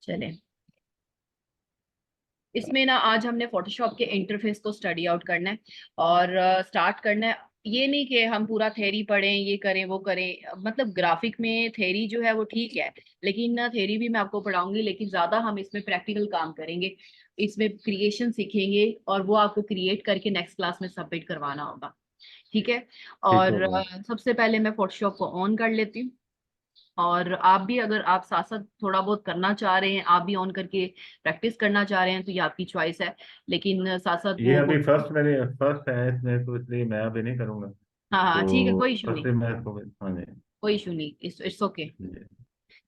चले, इसमें ना आज हमने फोटोशॉप के इंटरफेस को स्टडी आउट करना है और स्टार्ट करना है। ये नहीं कि हम पूरा थ्योरी पढ़ें, ये करें वो करें, मतलब ग्राफिक में थ्योरी जो है वो ठीक है, लेकिन ना थ्योरी भी मैं आपको पढ़ाऊंगी, लेकिन ज्यादा हम इसमें प्रैक्टिकल काम करेंगे। इसमें क्रिएशन सीखेंगे और वो आपको क्रिएट करके नेक्स्ट क्लास में सबमिट करवाना होगा। ठीक है। ठीक और होगा। सबसे पहले मैं फोटोशॉप को ऑन कर लेती हूँ। और आप भी, अगर आप साथ साथ थोड़ा बहुत करना चाह रहे हैं, आप भी ऑन करके प्रैक्टिस करना चाह रहे हैं, तो ये आपकी चॉइस है। लेकिन साथ साथ ये वो अभी फर्स्ट मेरे फर्स्ट है इसमें, तो इसलिए मैं अभी नहीं करूँगा। हाँ हाँ ठीक है, तो कोई इशू नहीं। फर्स्ट मैं इसको, हाँ जी। कोई इशू नहीं, इट्स ओके। जी।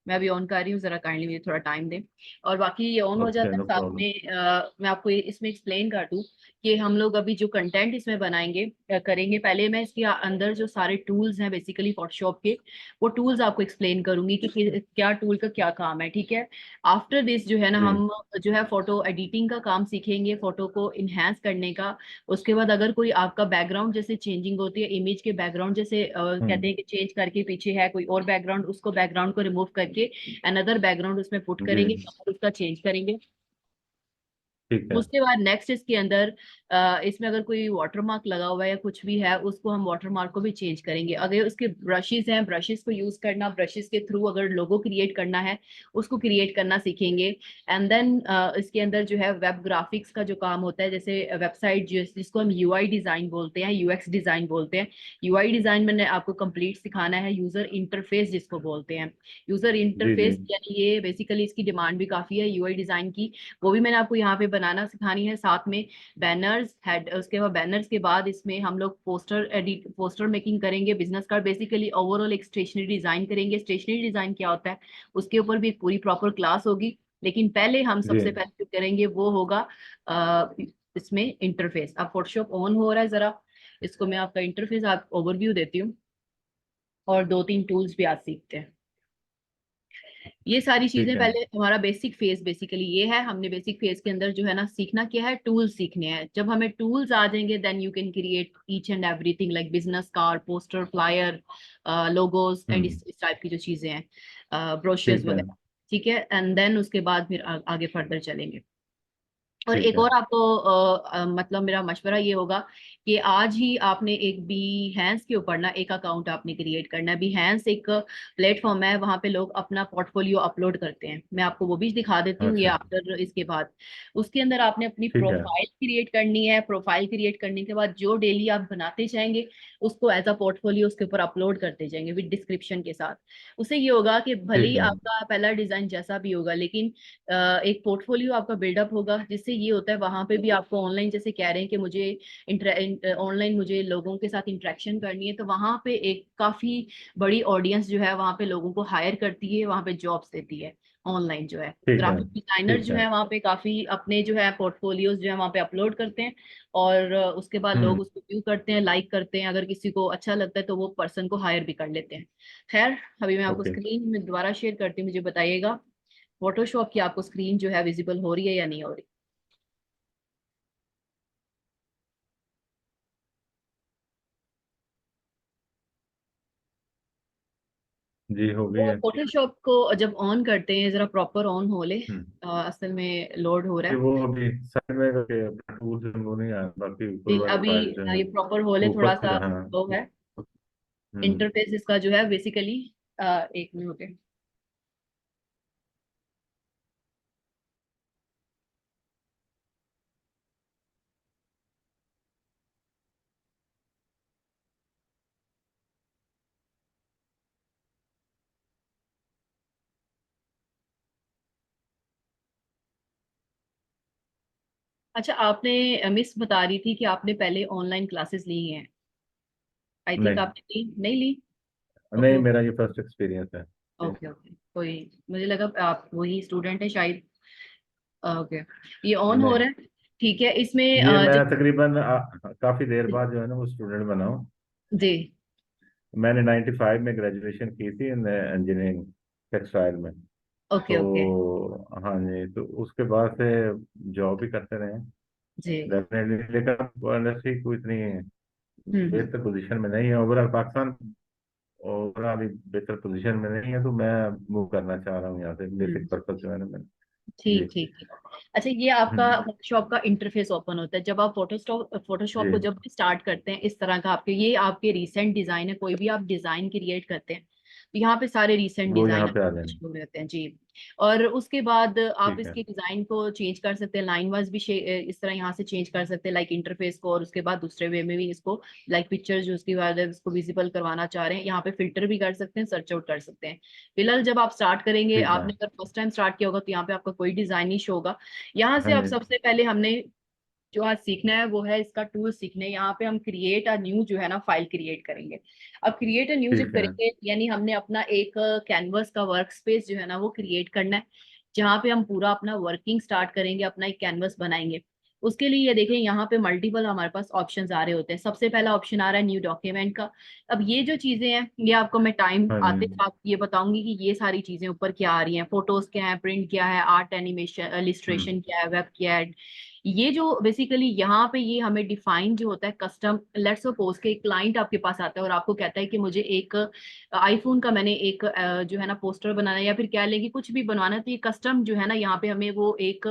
मैं अभी ऑन कर रही हूँ, जरा काइंडली मुझे थोड़ा टाइम दें। और बाकी ये ऑन हो ओके, जाता है, नो साथ प्रॉब्लम। में मैं आपको इसमें एक्सप्लेन कर दूं कि हम लोग अभी जो कंटेंट इसमें बनाएंगे करेंगे। पहले मैं इसके अंदर जो सारे टूल्स हैं बेसिकली फोटोशॉप के, वो टूल्स आपको एक्सप्लेन करूंगी कि क्या टूल का क्या काम है। ठीक है। आफ्टर दिस जो है ना, जी। हम जो है फोटो एडिटिंग का काम सीखेंगे, फोटो को इनहेंस करने का। उसके बाद अगर कोई आपका बैकग्राउंड जैसे चेंजिंग होती है, इमेज के बैकग्राउंड जैसे कहते हम्म। हैं कि चेंज करके पीछे है कोई और बैकग्राउंड, उसको बैकग्राउंड को रिमूव करके अनदर बैकग्राउंड उसमें पुट जी। करेंगे और उसका चेंज करेंगे। ठीक है। उसके बाद नेक्स्ट इसके अंदर इसमें अगर कोई वाटरमार्क लगा हुआ है या कुछ भी है, उसको हम वाटरमार्क को भी चेंज करेंगे। अगर उसके ब्रशेस हैं, ब्रशेस को यूज करना, ब्रशेस के थ्रू अगर लोगो क्रिएट करना है, उसको क्रिएट करना सीखेंगे। एंड देन इसके अंदर जो है वेब ग्राफिक्स का जो काम होता है, जैसे वेबसाइट जिसको हम यूआई डिजाइन बोलते हैं, यूएक्स डिजाइन बोलते हैं। यूआई डिजाइन मैंने आपको कंप्लीट सिखाना है, यूजर इंटरफेस जिसको बोलते हैं। यूजर जी। जी। इंटरफेस यानी ये बेसिकली इसकी डिमांड भी काफी है यूआई डिजाइन की, वो भी मैंने आपको यहाँ पे बनाना सिखानी है। साथ में बैनर्स हेड, उसके बाद बैनर्स के बाद इसमें हम लोग पोस्टर एडिट, पोस्टर मेकिंग करेंगे, बिजनेस कार्ड, बेसिकली ओवरऑल एक स्टेशनरी डिजाइन करेंगे। स्टेशनरी डिजाइन क्या होता है, उसके ऊपर भी एक पूरी प्रॉपर क्लास होगी। लेकिन पहले हम जी। सबसे पहले जो करेंगे वो होगा इसमें इंटरफेस। अब फोटोशॉप ऑन हो रहा है, जरा इसको मैं आपका इंटरफेस आप ओवरव्यू देती हूँ और दो तीन टूल्स भी आज सीखते हैं। ये सारी ठीक चीजें है। पहले हमारा बेसिक फेज बेसिकली ये है। हमने बेसिक फेज के अंदर जो है ना सीखना क्या है, टूल्स सीखने हैं। जब हमें टूल्स आ जाएंगे, then you can create each and everything like business card, poster, flyer, logos and hmm. इस टाइप की जो चीजें हैं, ब्रोशर्स ठीक है। वगैरह। ठीक है। एंड देन उसके बाद फिर आगे फर्दर चलेंगे। और ठीक एक है। और आपको मतलब मेरा मशवरा ये होगा कि आज ही आपने एक Behance के ऊपर ना एक अकाउंट आपने क्रिएट करना है। Behance एक प्लेटफॉर्म है, वहां पे लोग अपना पोर्टफोलियो अपलोड करते हैं। मैं आपको वो भी दिखा देती हूँ ये अच्छा। आफ्टर इसके बाद। उसके अंदर आपने अपनी ठीक है। प्रोफाइल क्रिएट करनी है। प्रोफाइल क्रिएट करने के बाद जो डेली आप बनाते जाएंगे, उसको एज अ पोर्टफोलियो उसके ऊपर अपलोड करते जाएंगे विद डिस्क्रिप्शन के साथ। उससे ये होगा कि भले ठीक ही है। आपका पहला डिजाइन जैसा भी होगा, लेकिन एक पोर्टफोलियो आपका बिल्डअप होगा, जिससे ये होता है वहां पे भी आपको ऑनलाइन जैसे कह रहे हैं कि मुझे ऑनलाइन मुझे लोगों के साथ इंटरेक्शन करनी है, तो वहां पे एक काफी बड़ी ऑडियंस जो है वहां पे लोगों को हायर करती है, वहां पे जॉब्स देती है ऑनलाइन जो है। ठीक है। ग्राफिक डिजाइनर ठीक जो है। है वहाँ पे काफी अपने जो है पोर्टफोलियोज जो है वहाँ पे अपलोड करते हैं। और उसके बाद लोग हम्म। उसको व्यू करते हैं, लाइक करते हैं, अगर किसी को अच्छा लगता है तो वो पर्सन को हायर भी कर लेते हैं। खैर, अभी मैं आपको ओके। स्क्रीन में दोबारा शेयर करती हूँ, मुझे बताइएगा फोटोशॉप की आपको स्क्रीन जो है विजिबल हो रही है या नहीं हो रही। जी, हो गई वो है। फोटोशॉप को जब ऑन करते हैं, जरा प्रॉपर ऑन हो ले। हम्म। असल में लोड हो रहा ये है। वो अभी साइड में करके टूल्स वो नहीं आया, बाकी ऊपर जी, वाली अभी फाइल जो है ये प्रॉपर हो ले, थोड़ा ऊपर से, सा हाँ। स्लो है। हम्म। इंटरफेस इसका जो है बेसिकली एक मिनट। अच्छा, आपने मिस बता रही थी कि आपने पहले ऑनलाइन क्लासेस ली हैं। आई थिंक नहीं, आपने ली, नहीं ली? ओके नहीं, ओके। मेरा ये फर्स्ट एक्सपीरियंस है जी। ओके ओके, कोई, मुझे लगा आप वही स्टूडेंट है शायद। ओके, ये ऑन हो नहीं, रहा है। ठीक है, इसमें ये मैं जब तकरीबन काफी देर बाद जो है ना वो स्टूडेंट बना हूँ। जी। मैंने 95 में ग्रेजुएशन की थी इंजीनियरिंग टेक्सटाइल में। Okay okay. तो हाँ जी, तो उसके बाद से जॉब भी करते रहे जी। डेफिनेटली, लेकिन इंडस्ट्री कोई इतनी हम्म। बेहतर पोजीशन में नहीं है ओवरऑल, पाकिस्तान ओवरऑल बेहतर पोजीशन में नहीं है, तो मैं मूव करना चाह रहा हूँ यहाँ से, हम्म। बेसिक पर्पज जो है ना मैंने। ठीक जी। ठीक ठीक। अच्छा, ये आपका हम्म, फोटोशॉप का इंटरफेस ओपन होता है जब आप फोटोशॉप को जी जब स्टार्ट करते हैं। इस तरह का आपके, ये आपके रीसेंट डिजाइन है, कोई भी आप डिजाइन क्रिएट करते हैं तो यहाँ पे सारे रीसेंट वो यहाँ डिजाइन पे आ आपके जाएंगे। शो रहते हैं जी। और उसके बाद आप ठीक है। इसके डिजाइन को चेंज कर सकते हैं, लाइन वाइज भी इस तरह यहाँ से चेंज कर सकते हैं, लाइक इंटरफेस को। और उसके बाद दूसरे वे में भी इसको, लाइक पिक्चर जो उसके बाद है, उसको विजिबल करवाना चाह रहे हैं, यहाँ पे फिल्टर भी कर सकते हैं, सर्च आउट कर सकते हैं। फिलहाल जब आप स्टार्ट करेंगे, ठीक है। आपने अगर फर्स्ट टाइम स्टार्ट किया होगा तो यहाँ पे आपका कोई डिजाइन नहीं शो होगा। यहाँ से हाँ आप जी। सबसे पहले हमने जो आज सीखना है वो है इसका टूल सीखना है। यहाँ पे हम क्रिएट अ न्यू जो है ना फाइल क्रिएट करेंगे। अब क्रिएट अ न्यू जब ठीक है। करेंगे, यानी हमने अपना एक कैनवस का वर्क स्पेस जो है ना वो क्रिएट करना है, जहाँ पे हम पूरा अपना वर्किंग स्टार्ट करेंगे, अपना एक कैनवस बनाएंगे। उसके लिए ये देखें, यहाँ पे मल्टीपल हमारे पास ऑप्शंस आ रहे होते हैं। सबसे पहला ऑप्शन आ रहा है न्यू डॉक्यूमेंट का। अब ये जो चीजें हैं, ये आपको मैं टाइम हाँ आते जी। साथ ये बताऊंगी कि ये सारी चीजें ऊपर क्या आ रही हैं। फोटोज क्या है, प्रिंट क्या है, आर्ट एनिमेशन हम्म। इलिस्ट्रेशन क्या है, वेब क्या है। ये जो बेसिकली यहाँ पे ये हमें डिफाइन जो होता है कस्टम। लेट्स सपोज के एक क्लाइंट आपके पास आता है और आपको कहता है कि मुझे एक आईफोन का मैंने एक जो है ना पोस्टर बनाना है, या फिर कह लेंगे कुछ भी बनवाना है, तो ये कस्टम जो है ना यहाँ पे हमें वो एक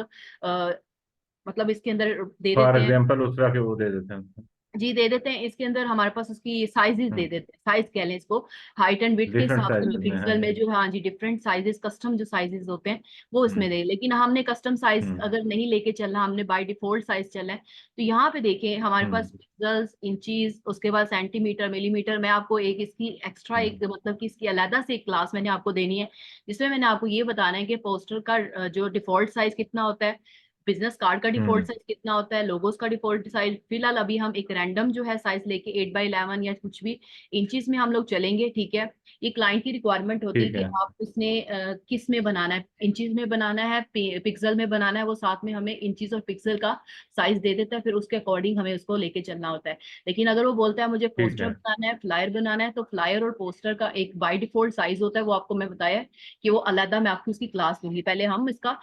मतलब इसके अंदर दे फॉर देते हैं। एग्जाम्पल उस तरह के वो दे देते हैं। जी दे देते हैं। इसके अंदर हमारे पास उसकी साइजेस दे हम्म। देते हैं, साइज कह लें इसको, हाइट एंड विड्थ के डिफरेंट हिसाब से, साइज जो में, हाँ पिक्सल में जी। जो, हाँ जी, डिफरेंट साइजेस, कस्टम जो साइजेस होते हैं वो इसमें हम्म। दे। लेकिन हमने कस्टम साइज हम्म। अगर नहीं लेके चलना, हमने बाय डिफॉल्ट साइज चलना है, तो यहाँ पे देखें हमारे पास हम्म। पिक्सल्स, इंचीज, उसके बाद सेंटीमीटर, मिलीमीटर। मैं आपको एक इसकी एक्स्ट्रा एक, हम्म। मतलब कि इसकी अलग से एक क्लास मैंने आपको देनी है, जिसमें मैंने आपको ये बताना है कि पोस्टर का जो डिफॉल्ट साइज कितना होता है, बिजनेस कार्ड का डिफॉल्ट हम्म। साइज कितना होता है, लोगोस का डिफॉल्ट साइज। फिलहाल अभी हम एक रैंडम जो है साइज लेके 8x11 या कुछ भी इंचेस में हम लोग चलेंगे, ठीक है। ये क्लाइंट की रिक्वायरमेंट होती है ठीक कि है। आप उसने किस में बनाना है, इंचेस में बनाना है, पिक्सल में बनाना है, वो साथ में हमें इंचेस और पिक्सल का साइज दे देता है, फिर उसके अकॉर्डिंग हमें उसको लेके चलना होता है। लेकिन अगर वो बोलता है मुझे ठीक पोस्टर है। बनाना है, फ्लायर बनाना है, तो फ्लायर और पोस्टर का एक बाय डिफॉल्ट साइज होता है, वो आपको मैं बताया है कि वो अलग, मैं आपको उसकी क्लास दूंगी। पहले हम इसका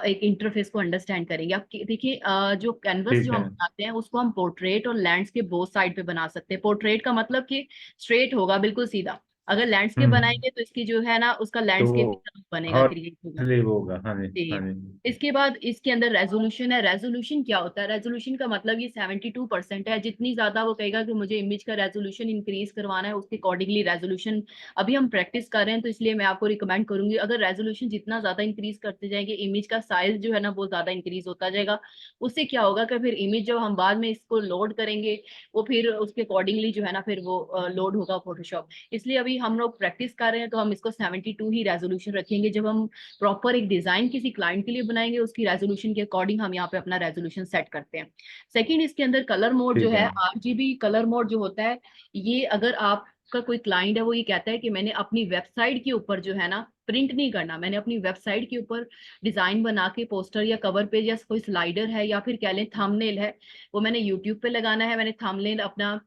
एक इंटरफेस को अंडरस्टैंड करेंगे। आप देखिए, जो कैनवस जो ठीक हम है। बनाते हैं उसको हम पोर्ट्रेट और लैंडस्केप बोथ साइड पे बना सकते हैं। पोर्ट्रेट का मतलब कि स्ट्रेट होगा, बिल्कुल सीधा। अगर लैंडस्केप हम्म। बनाएंगे तो इसकी जो है ना उसका तो लैंडस्केप वो की तरफ बनेगा, हॉट क्रिएट होगा स्लीव होगा, हाँ जी। जी। हाँ जी। इसके बाद इसके अंदर रेजोल्यूशन है। रेजोल्यूशन क्या होता है? रेजोल्यूशन का मतलब ये 72% है। जितनी ज्यादा वो कहेगा कि मुझे इमेज का रेजोल्यूशन इंक्रीज करवाना है, उसके अकॉर्डिंगली रेजोल्यूशन। अभी हम प्रैक्टिस कर रहे हैं तो इसलिए मैं आपको रिकमेंड करूंगी, अगर रेजोल्यूशन जितना ज्यादा इंक्रीज करते जाएंगे, इमेज का साइज जो है ना वो ज्यादा इंक्रीज होता जाएगा। उससे क्या होगा कि फिर इमेज जब हम बाद में इसको लोड करेंगे, वो फिर उसके अकॉर्डिंगली जो है ना फिर वो लोड होगा फोटोशॉप। इसलिए अभी हम लोग प्रैक्टिस कर रहे हैं तो हम इसको 72 ही रेजोल्यूशन रखेंगे। जब हम प्रॉपर एक डिजाइन किसी क्लाइंट के लिए बनाएंगे, उसकी रेजोल्यूशन के अकॉर्डिंग हम यहाँ पे अपना रेजोल्यूशन सेट करते हैं। सेकंड, इसके अंदर कलर मोड जो ठीक है, है। आरजीबी कलर मोड जो होता है, ये अगर आपका कोई क्लाइंट है, वो ये कहता है कि मैंने अपनी वेबसाइट के ऊपर जो है ना प्रिंट नहीं करना, मैंने अपनी वेबसाइट के ऊपर डिजाइन बना के पोस्टर या कवर पेज या कोई स्लाइडर है या फिर कह लें थंबनेल है, वो मैंने यूट्यूब पे लगाना है, मैंने थंबनेल अपना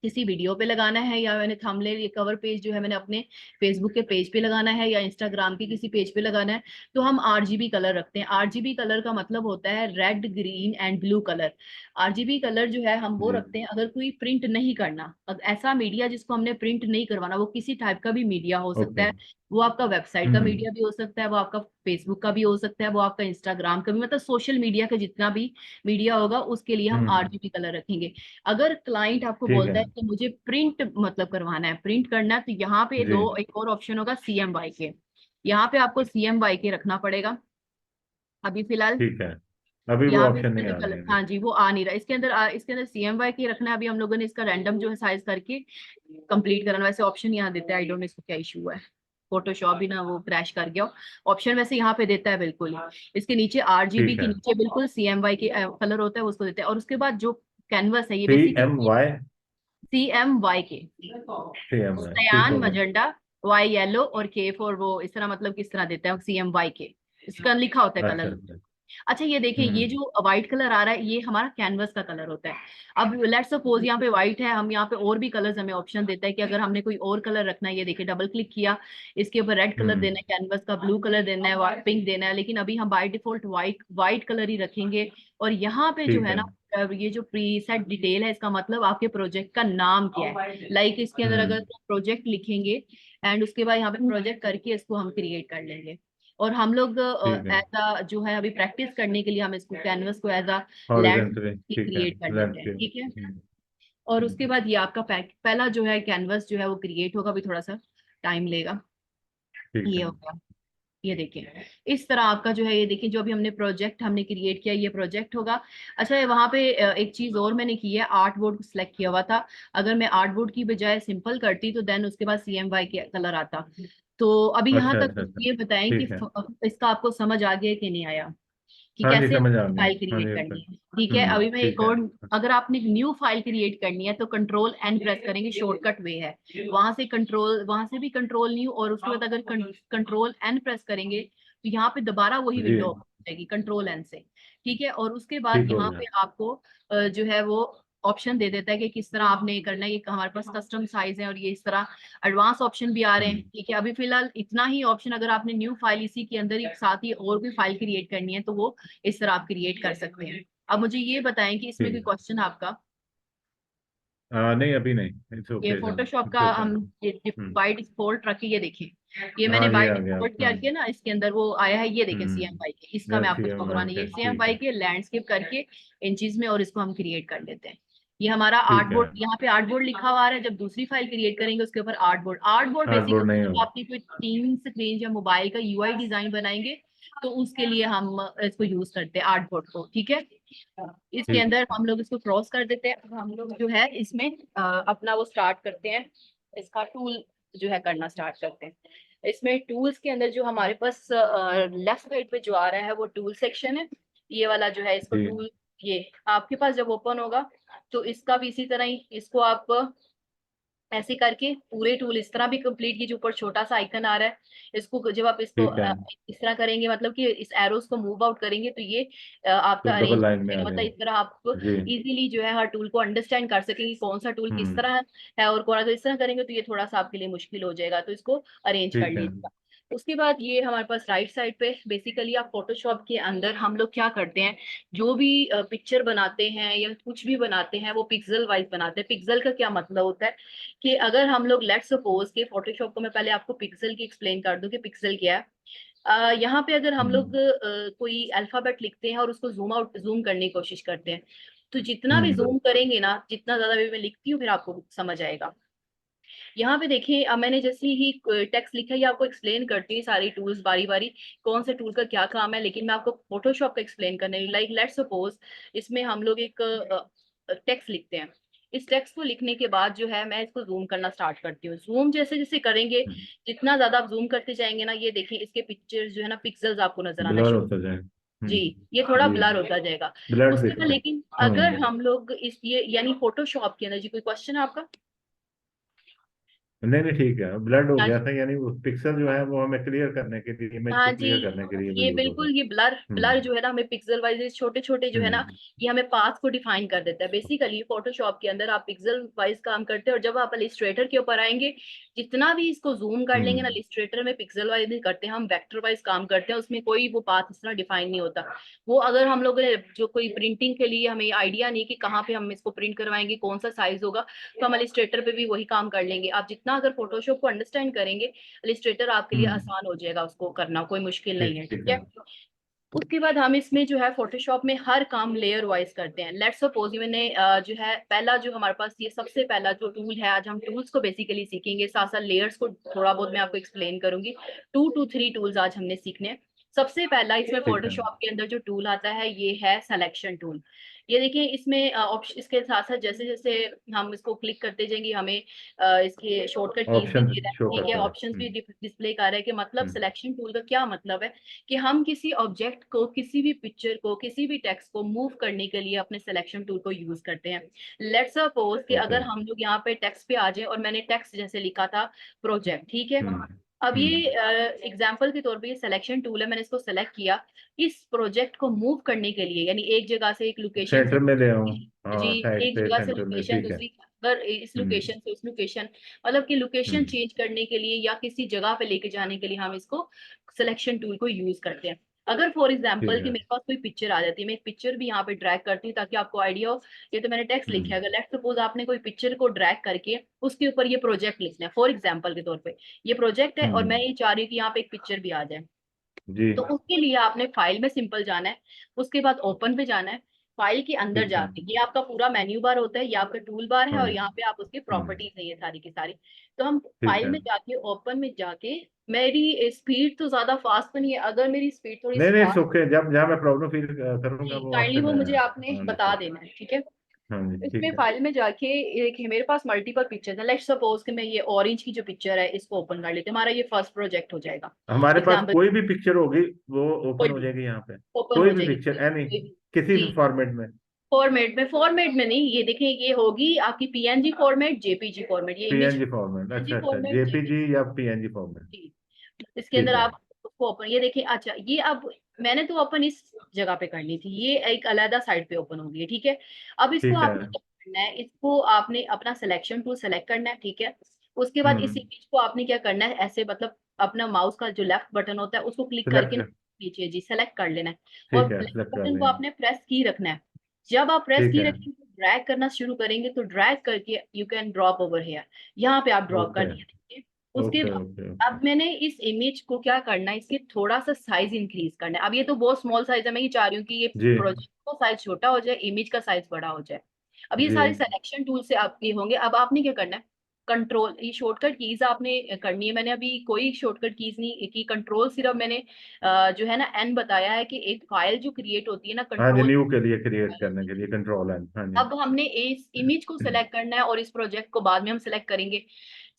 किसी वीडियो पे लगाना है, या मैंने थंबनेल ये कवर पेज जो है मैंने अपने फेसबुक के पेज पे लगाना है या इंस्टाग्राम के किसी पेज पे लगाना है, तो हम आरजीबी कलर रखते हैं। आरजीबी कलर का मतलब होता है red, green and blue colour. RGB colour जो है हम वो जी। रखते हैं अगर कोई प्रिंट नहीं करना, ऐसा मीडिया जिसको हमने प्रिंट नहीं करवाना, वो किसी टाइप का भी मीडिया हो सकता ओके। है। वो आपका वेबसाइट का हम्म। मीडिया भी हो सकता है, वो आपका फेसबुक का भी हो सकता है, वो आपका इंस्टाग्राम का भी, मतलब सोशल मीडिया का जितना भी मीडिया होगा उसके लिए हम हम्म। आरजीबी कलर रखेंगे। अगर क्लाइंट आपको ठीक है। बोलता है कि मुझे प्रिंट मतलब करवाना है, प्रिंट करना है, तो यहाँ पे जी। दो एक और ऑप्शन होगा, सीएमवाई के। यहाँ पे आपको सीएमवाई के रखना पड़ेगा अभी फिलहाल। ठीक है। अभी वो यहाँ पे ऑप्शन इसके नहीं अंदर आ कलर, रहे हैं। हाँ जी, वो आ नहीं रहा इसके अंदर। इसके अंदर सीएमवाई की रखना है। अभी हम लोगों ने इसका रैंडम जो है साइज करके कंप्लीट करना, वैसे ऑप्शन यहाँ देता है, आई डोंट नो इसको क्या इशू है, फोटोशॉप भी ना वो क्रैश कर गया। ऑप्शन वैसे यहाँ पे देता है बिल्कुल ही। इसके नीचे आरजीबी ठीक के है। नीचे बिल्कुल सीएमवाई के कलर होता है, वो उसको देते हैं। और उसके बाद जो कैनवस है ये सी बेसिकली एम वाई। सीएमवाई के, सी एम वाई, ठीक सयान हो गया। मजेंडा, वाई येलो और के फॉर वो, इस तरह मतलब किस तरह देता है सीएमवाई के, इसका लिखा होता है अच्छा कलर। अच्छा। अच्छा, ये देखिए, ये हम्म। जो व्हाइट कलर आ रहा है ये हमारा कैनवस का कलर होता है। अब लेट्स सपोज यहाँ पे व्हाइट है, हम यहाँ पे और भी कलर्स हमें ऑप्शन देता है कि अगर हमने कोई और कलर रखना है, ये देखिए डबल क्लिक किया, इसके ऊपर रेड कलर हम्म। देना है, कैनवस का ब्लू कलर देना है, पिंक देना है, लेकिन अभी हम बाय डिफॉल्ट व्हाइट कलर ही रखेंगे। और यहाँ पे जो ठीक है है। ना, ये जो प्रीसेट डिटेल है, इसका मतलब आपके प्रोजेक्ट का नाम क्या है। लाइक इसके अंदर अगर हम्म। प्रोजेक्ट लिखेंगे एंड उसके बाद यहाँ पे प्रोजेक्ट करके इसको हम क्रिएट कर लेंगे। और हम लोग ठीक है, एज अ जो है अभी प्रैक्टिस करने के लिए हम इसको कैनवस को एज अ हॉरिजेंटली लैंडस्केप ठीक है, क्रिएट कर लेते हैं, लैंडस्केप। ठीक है। और उसके बाद ये आपका पहला जो है कैनवस जो है वो क्रिएट होगा, भी थोड़ा सा टाइम लेगा। ठीक ये है, होगा, ये देखिए इस तरह आपका जो है, ये देखिए जो अभी हमने प्रोजेक्ट हमने क्रिएट किया ये प्रोजेक्ट होगा। अच्छा वहां पे एक चीज और मैंने की है, आर्ट बोर्ड सेलेक्ट किया हुआ था। अगर मैं आर्ट बोर्ड की बजाय सिंपल करती तो देन उसके बाद CMY के कलर आता। तो अभी यहाँ अच्छा तक अच्छा अच्छा, ये बताएं कि ठीक है। इसका आपको समझ आ गया कि नहीं आया, कि हाँ जी, कैसे समझ आ गया, फाइल हाँ क्रिएट जी करनी है। ठीक है, अभी मैं एक ठीक है। और, अगर आपने न्यू फाइल क्रिएट करनी है तो Ctrl N प्रेस करेंगे, शॉर्टकट वे है। वहां से कंट्रोल, वहां से भी कंट्रोल न्यू, और उसके बाद अगर Ctrl N प्रेस करेंगे तो यहाँ पे दोबारा वही जी, विंडो ओपन हो जाएगी Ctrl N से। ठीक है, और उसके बाद ठीक हो यहाँ गया। पे आपको जो है वो ऑप्शन दे देता है कि किस तरह आपने ये करना है। ये हमारे पास कस्टम साइज है, और ये इस तरह एडवांस ऑप्शन भी आ रहे हैं। हम्म, ठीक है, अभी फिलहाल इतना ही ऑप्शन, अगर आपने न्यू फाइल इसी के अंदर ही साथ ही और भी फाइल क्रिएट करनी है तो वो इस तरह आप क्रिएट कर सकते हैं। अब मुझे ये बताएं कि इसमें ठीक कोई है। क्वेश्चन आपका। नहीं, अभी नहीं, इट्स ये ओके, चलो फोटोशॉप का इट्स ओके। हम बाइट डिफॉल्ट रखे, ये देखिए, ये मैंने हाँ, ये बाइट आ गया, डिफॉल्ट क्या हाँ। किया ना, इसके अंदर वो आया है, ये देखें CMY के, इसका मैं आपको शो CMY कराने, के, ये ठीक CMY है, के लैंडस्केप करके इंचीज में, और इसको हम क्रिएट कर लेते हैं। ये हमारा आर्ट ठीक है। बोर्ड, यहाँ पे आर्ट बोर्ड लिखा हुआ आ रहा है। जब दूसरी फाइल क्रिएट करेंगे उसके ऊपर art board, art board hardboard basically नहीं जब होगा। आपकी कोई टीम स्क्रीन या मोबाइल का UI डिजाइन बनाएंगे तो उसके लिए हम इसको यूज करते हैं आर्ट बोर्ड को। ठीक है, इसके ठीक अंदर है, हम लोग इसको क्रॉस कर देते हैं। अब हम लोग जो है इसमें अपना वो स्टार्ट करते हैं, इसका टूल जो है करना स्टार्ट करते हैं। इसमें टूल्स के अंदर जो हमारे पास लेफ्ट साइड पे जो आ रहा है वो टूल सेक्शन है, ये वाला जो है, इसको जी, टूल, ये आपके पास जब ओपन होगा तो इसका भी इसी तरह ही, इसको आप ऐसे करके पूरे टूल इस तरह भी कंप्लीट कीजिए। ऊपर छोटा सा आइकन आ रहा है, इसको जब आप इसको ठीक है। इस तरह करेंगे, मतलब कि इस एरोस को मूव आउट करेंगे तो ये तो आपका डबल अरेंज लाइन में आ मतलब जाएगा। इस तरह आप जी, इजीली जो है हर टूल को अंडरस्टैंड कर सकेंगे कौन सा टूल किस हम्म, तरह है, और कौन, अगर इस तरह करेंगे तो ये थोड़ा सा आपके लिए मुश्किल हो जाएगा, तो इसको अरेंज कर ठीक है। लीजिएगा। उसके बाद ये हमारे पास राइट साइड पे बेसिकली आप फोटोशॉप के अंदर हम लोग क्या करते हैं, जो भी पिक्चर बनाते हैं या कुछ भी बनाते हैं वो पिक्सल वाइज बनाते हैं। पिक्सल का क्या मतलब होता है कि अगर हम लोग लेट सपोज के फोटोशॉप को, मैं पहले आपको पिक्सल की एक्सप्लेन कर दूं कि पिक्सल क्या है। यहाँ पे अगर हम लोग हम्म, कोई अल्फाबेट लिखते हैं और उसको जूम करने की कोशिश करते हैं, तो जितना भी हम्म, जूम करेंगे ना, जितना ज्यादा भी मैं लिखती हूँ फिर आपको समझ आएगा। यहाँ पे देखिए, अब मैंने जैसे ही टेक्स्ट लिखा है, ये आपको एक्सप्लेन करती है सारी टूल्स बारी बारी, कौन से टूल का क्या काम है, लेकिन मैं आपको फोटोशॉप का एक्सप्लेन करने, लाइक लेट सपोज इसमें हम लोग एक टेक्स्ट लिखते हैं। इस टेक्स्ट को लिखने के बाद जो है मैं इसको जूम करना स्टार्ट करती हूँ। जूम जैसे जैसे करेंगे, जितना ज्यादा आप जूम करते जाएंगे ना, ये देखिए इसके पिक्चर्स जो है ना, पिक्सल्स आपको नजर आना ब्लर शुरू, होता जाएगा। जी, ये थोड़ा जी, ब्लर होता जाएगा। ब्लड उसके बाद दिखता है। लेकिन अगर हम लोग इस ये यानी फोटोशॉप के अंदर, जी कोई क्वेश्चन है आपका? नहीं नहीं, ठीक है, ब्लड हो हाँ गया जी, था, यानी वो पिक्सल जो है वो हमें क्लियर करने के लिए, इमेज हाँ को जी, क्लियर करने के लिए वो ये यूज होगा। बिल्कुल, ये ब्लर ब्लर हम्म, जो है ना, हमें पिक्सल वाइज छोटे छोटे जो है ना, हम्म, ये हमें पाथ को डिफाइन कर देता है। बेसिकली फोटोशॉप के अंदर आप पिक्सल वाइज काम करते हैं, और जब आप इलिस्ट्रेटर के ऊपर आएंगे, जितना भी इसको जूम कर लेंगे ना, हम्म, इलिस्ट्रेटर में पिक्सल वाइज नहीं करते हैं हम, वेक्टर वाइज काम करते हैं, उसमें कोई वो पाथ इस तरह डिफाइन नहीं होता। वो अगर हम लोग ने जो कोई प्रिंटिंग के लिए हमें आइडिया नहीं कि कहाँ पे हम इसको प्रिंट करवाएंगे, कौन सा साइज होगा, तो हम इलिस्ट्रेटर पे भी वही काम कर लेंगे। आप जितना अगर फोटोशॉप को अंडरस्टैंड करेंगे, इलिस्ट्रेटर आपके लिए हम्म, आसान हो जाएगा, उसको करना कोई मुश्किल नहीं ठीक है। ठीक ठीक है। है, उसके बाद हम इसमें जो है फोटोशॉप में हर काम लेयर वाइज करते हैं। लेट्स सपोज मैंने जो है पहला जो हमारे पास ये सबसे पहला जो टूल है, आज हम टूल्स को बेसिकली सीखेंगे, साथ साथ लेयर्स को थोड़ा बहुत मैं आपको एक्सप्लेन करूंगी। 2 to 3 टूल्स आज हमने सीखने हैं। सबसे पहला इसमें ठीक है, फोटोशॉप के अंदर जो टूल आता है ये है सिलेक्शन टूल। ये देखिए इसमें ऑप्शन, इसके साथ साथ जैसे जैसे हम इसको क्लिक करते जाएंगे, हमें इसके शॉर्टकट कीज भी ऑप्शन दे रहा है। शो ठीक है, करता है। ऑप्शंस भी डिस्प्ले कर रहा है, कि मतलब हम्म, सिलेक्शन टूल का क्या मतलब है, कि हम किसी ऑब्जेक्ट को, किसी भी पिक्चर को, किसी भी टेक्स्ट को मूव करने के लिए अपने सिलेक्शन टूल को यूज करते हैं। लेट्स सपोज कि ओके, अगर हम लोग यहाँ पे टेक्स्ट पे आ जाए, और मैंने टेक्स्ट जैसे लिखा था प्रोजेक्ट, ठीक है। हम्म, अब ये हम्म, एग्जाम्पल के तौर पे ये सिलेक्शन टूल है, मैंने इसको सेलेक्ट किया। इस प्रोजेक्ट को मूव करने के लिए, यानी एक जगह से, एक लोकेशन से सेंटर में ले आऊँ। जी, हाँ, साइड एक पे जगह से सेंटर में, लोकेशन ठीक है। दूसरी, अगर इस हम्म, लोकेशन से उस लोकेशन, मतलब कि लोकेशन हम्म, चेंज करने के लिए या किसी जगह पे लेके जाने के लिए हम इसको सिलेक्शन टूल को यूज करते हैं। अगर फॉर ठीक एग्जांपल कि है। मेरे पास कोई पिक्चर आ जाती है, मैं एक पिक्चर भी यहाँ पे ड्रैग करती हूँ ताकि आपको आइडिया हो। ये तो मैंने टेक्स्ट लिखा है, हम्म, अगर लेट्स सपोज आपने कोई पिक्चर को ड्रैग करके उसके ऊपर ये प्रोजेक्ट लिखना है, फॉर एग्जाम्पल के तौर पे ये प्रोजेक्ट है और मैं हम्म, ये चाह रही हूँ कि यहाँ पे एक पिक्चर भी आ जाए। जी। तो उसके लिए आपने फाइल में सिंपल जाना है, उसके बाद ओपन पे जाना है, फाइल के अंदर ठीक है। जाके ये आपका पूरा मेन्यू बार होता है, ये आपका टूल बार है, हाँ और जी। यहाँ पे आप उसकी हम्म, प्रॉपर्टीज है ये सारी की सारी। तो हम ठीक फाइल है। में जाके ओपन में जाके, मेरी स्पीड तो ज्यादा फास्ट तो नहीं है, अगर मेरी स्पीड थोड़ी नहीं सी नहीं, फास्ट, ओके, जब जहाँ मैं प्रॉब्लम फील करूंगा वो काइंडली आपसे वो मैं मुझे आपने बता अंडरस्टैंड। देना है, ठीक है। हाँ जी, इसमें ठीक है। फाइल में जाके, एक है मेरे पास मल्टीपल पिक्चर्स है, लेट्स सपोज कि मैं ये ऑरेंज की जो पिक्चर है इसको ओपन कर लेते हैं, हमारा ये फर्स्ट प्रोजेक्ट हो जाएगा। हमारे पास एग्जाम्पल, कोई भी पिक्चर होगी वो ओपन कोई हो भी जाएगी यहाँ पे। ओपन कोई हो भी जाएगी, पिक्चर एनी, कोई भी। किसी भी जी, फॉर्मेट में। फॉर्मेट में नहीं, ये देखें, ये होगी आपकी पीएनजी फॉर्मेट, जेपीजी फॉर्मेट, ये इमेज पीएनजी फॉर्मेट, पीएनजी अच्छा अच्छा, फॉर्मेट, जेपीजी जेपीजी। या पीएनजी फॉर्मेट। जी, इसके अंदर ठीक है। आप उसको ओपन, ये देखिए, अच्छा ये अब मैंने तो ओपन इस जगह पे करनी थी, ये एक अलग साइड पे ओपन होगी, ठीक है। अब इसको ठीक है। आपने क्या करना है, इसको आपने अपना सिलेक्शन टूल सेलेक्ट करना है, ठीक है। उसके बाद इस हम्म। इमेज को आपने क्या करना है, ऐसे मतलब अपना माउस का जो लेफ्ट बटन होता है उसको क्लिक करके सिलेक्ट। नीचे जी सेलेक्ट कर लेना है, और ठीक है, लेफ्ट सिलेक्ट कर बटन को लिया। आपने प्रेस की रखना है। जब आप प्रेस ठीक की है। रखेंगे, ड्रैग करना शुरू करेंगे, तो ड्रैग करके you can drop over here, यहाँ पे आप ड्रॉप कर ओके दिया, ठीक है। उसके ओके बाद ओके ओके। अब मैंने इस इमेज को क्या करना है, इसके थोड़ा सा साइज इंक्रीज करना है। अब ये तो बहुत स्मॉल साइज है, मैं ये चाह रही हूँ कि ये जी प्रोजेक्ट का साइज छोटा हो जाए, इमेज का साइज बड़ा हो जाए। अब ये जी। सारे सिलेक्शन टूल से आपके होंगे। अब आपने क्या करना है, कंट्रोल, ये शॉर्टकट कीज आपने करनी है, मैंने अभी कोई शॉर्टकट कीज नहीं की, कंट्रोल सिर्फ मैंने जो है ना एन बताया है कि एक फाइल जो क्रिएट होती है ना, हाँ जी, कंट्रोल। न्यू के लिए, क्रिएट करने के लिए कंट्रोल एन, हाँ जी। अब हमने इस इमेज को सेलेक्ट करना है, और इस प्रोजेक्ट को बाद में हम सेलेक्ट करेंगे।